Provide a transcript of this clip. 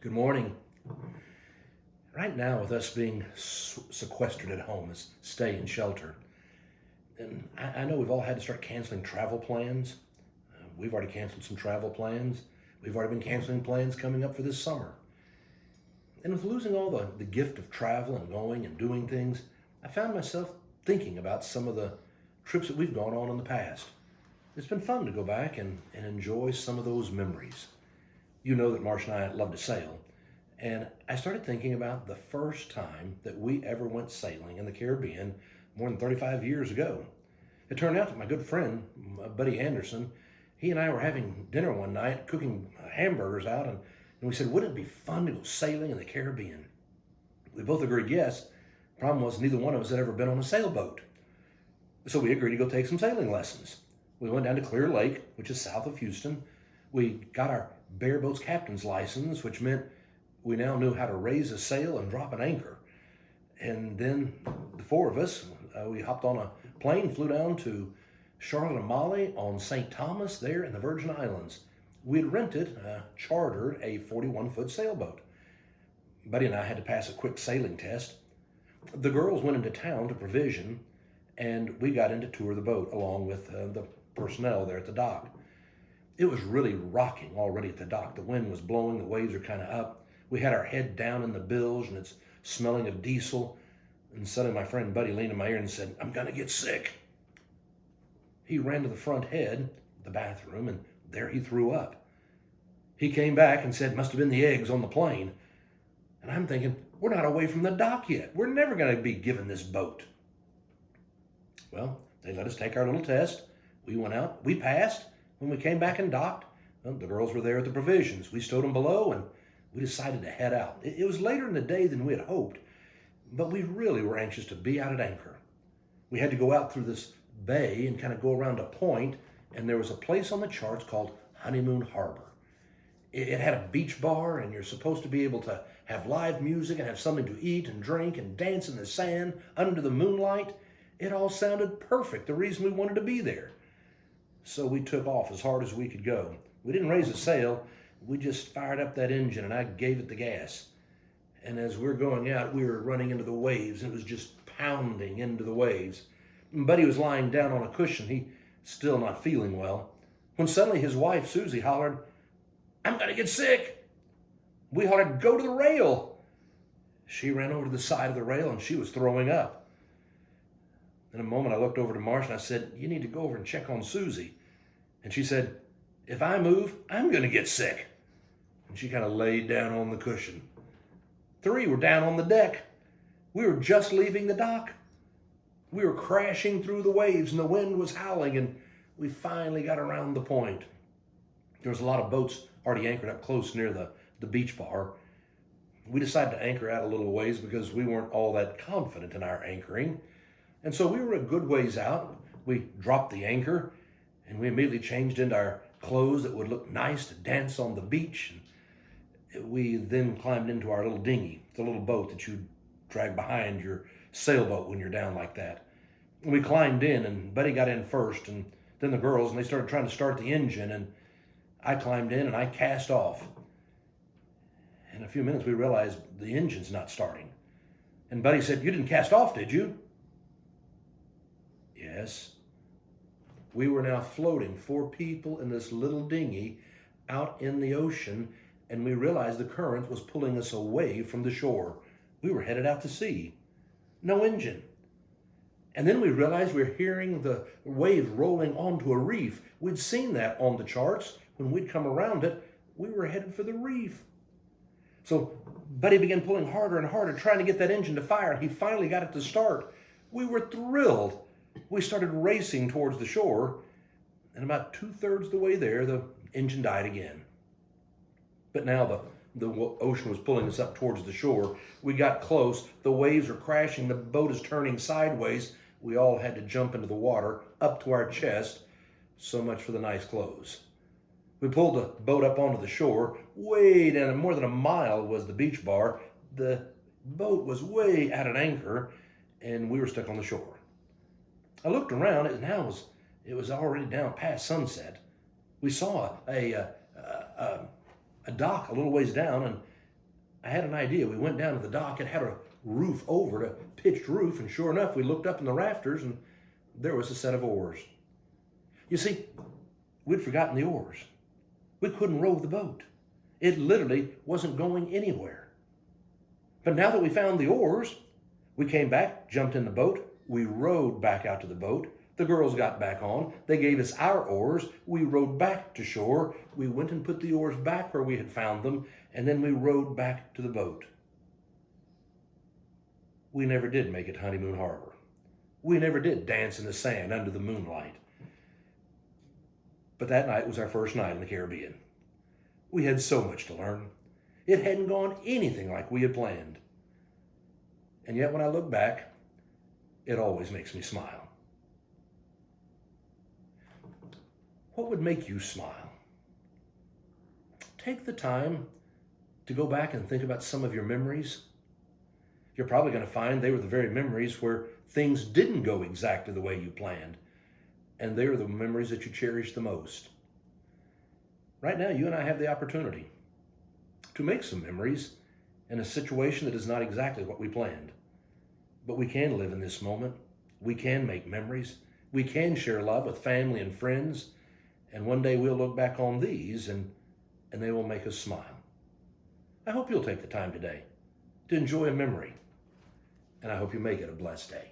Good morning. Right now, with us being sequestered at home, as stay and shelter, and I know we've all had to start canceling travel plans. We've already canceled some travel plans. We've already been canceling plans coming up for this summer. And with losing all the gift of travel and going and doing things, I found myself thinking about some of the trips that we've gone on in the past. It's been fun to go back and enjoy some of those memories. You know that Marsh and I love to sail. And I started thinking about the first time that we ever went sailing in the Caribbean more than 35 years ago. It turned out that my good friend, Buddy Anderson, he and I were having dinner one night, cooking hamburgers out, and we said, wouldn't it be fun to go sailing in the Caribbean? We both agreed yes. Problem was, neither one of us had ever been on a sailboat. So we agreed to go take some sailing lessons. We went down to Clear Lake, which is south of Houston. We got our bareboat's captain's license, which meant we now knew how to raise a sail and drop an anchor. And then the four of us, we hopped on a plane, flew down to Charlotte Amalie on St. Thomas there in the Virgin Islands. We had chartered a 41-foot sailboat. Buddy and I had to pass a quick sailing test. The girls went into town to provision, and we got in to tour the boat along with the personnel there at the dock. It was really rocking already at the dock. The wind was blowing, the waves were kind of up. We had our head down in the bilge, and it's smelling of diesel. And suddenly my friend Buddy leaned in my ear and said, "I'm going to get sick." He ran to the front head, the bathroom, and there he threw up. He came back and said, "Must have been the eggs on the plane." And I'm thinking, we're not away from the dock yet. We're never going to be given this boat. Well, they let us take our little test. We went out. We passed. When we came back and docked, well, the girls were there at the provisions. We stowed them below, and we decided to head out. It was later in the day than we had hoped, but we really were anxious to be out at anchor. We had to go out through this bay and kind of go around a point, and there was a place on the charts called Honeymoon Harbor. It had a beach bar, and you're supposed to be able to have live music and have something to eat and drink and dance in the sand under the moonlight. It all sounded perfect, the reason we wanted to be there. So we took off as hard as we could go. We didn't raise a sail. We just fired up that engine, and I gave it the gas. And as we were going out, we were running into the waves, and it was just pounding into the waves. And Buddy was lying down on a cushion. He still not feeling well. When suddenly his wife, Susie, hollered, "I'm going to get sick." We hollered, "Go to the rail." She ran over to the side of the rail, and she was throwing up. In a moment, I looked over to Marsh, and I said, "You need to go over and check on Susie." And she said, "If I move, I'm going to get sick." And she kind of laid down on the cushion. Three were down on the deck. We were just leaving the dock. We were crashing through the waves, and the wind was howling, and we finally got around the point. There was a lot of boats already anchored up close near the beach bar. We decided to anchor out a little ways because we weren't all that confident in our anchoring. And so we were a good ways out. We dropped the anchor, and we immediately changed into our clothes that would look nice to dance on the beach. We then climbed into our little dinghy, the little boat that you drag behind your sailboat when you're down like that. And we climbed in, and Buddy got in first, and then the girls, and they started trying to start the engine, and I climbed in, and I cast off. In a few minutes, we realized the engine's not starting. And Buddy said, "You didn't cast off, did you?" Yes. We were now floating, four people in this little dinghy out in the ocean, and we realized the current was pulling us away from the shore. We were headed out to sea. No engine. And then we realized we were hearing the waves rolling onto a reef. We'd seen that on the charts. When we'd come around it, we were headed for the reef. So Buddy began pulling harder and harder, trying to get that engine to fire, and he finally got it to start. We were thrilled. We started racing towards the shore, and about 2/3 the way there, the engine died again. But now the ocean was pulling us up towards the shore. We got close. The waves were crashing. The boat is turning sideways. We all had to jump into the water up to our chest. So much for the nice clothes. We pulled the boat up onto the shore. Way down, more than a mile was the beach bar. The boat was way out at anchor, and we were stuck on the shore. I looked around. It was already down past sunset. We saw a dock a little ways down, and I had an idea. We went down to the dock. It had a roof over it, a pitched roof, and sure enough, we looked up in the rafters, and there was a set of oars. You see, we'd forgotten the oars. We couldn't row the boat. It literally wasn't going anywhere. But now that we found the oars, we came back, jumped in the boat, we rowed back out to the boat. The girls got back on. They gave us our oars. We rowed back to shore. We went and put the oars back where we had found them, and then we rowed back to the boat. We never did make it Honeymoon Harbor. We never did dance in the sand under the moonlight. But that night was our first night in the Caribbean. We had so much to learn. It hadn't gone anything like we had planned. And yet when I look back, it always makes me smile. What would make you smile? Take the time to go back and think about some of your memories. You're probably going to find they were the very memories where things didn't go exactly the way you planned. And they're the memories that you cherish the most. Right now, you and I have the opportunity to make some memories in a situation that is not exactly what we planned. But we can live in this moment. We can make memories. We can share love with family and friends. And one day we'll look back on these and they will make us smile. I hope you'll take the time today to enjoy a memory. And I hope you make it a blessed day.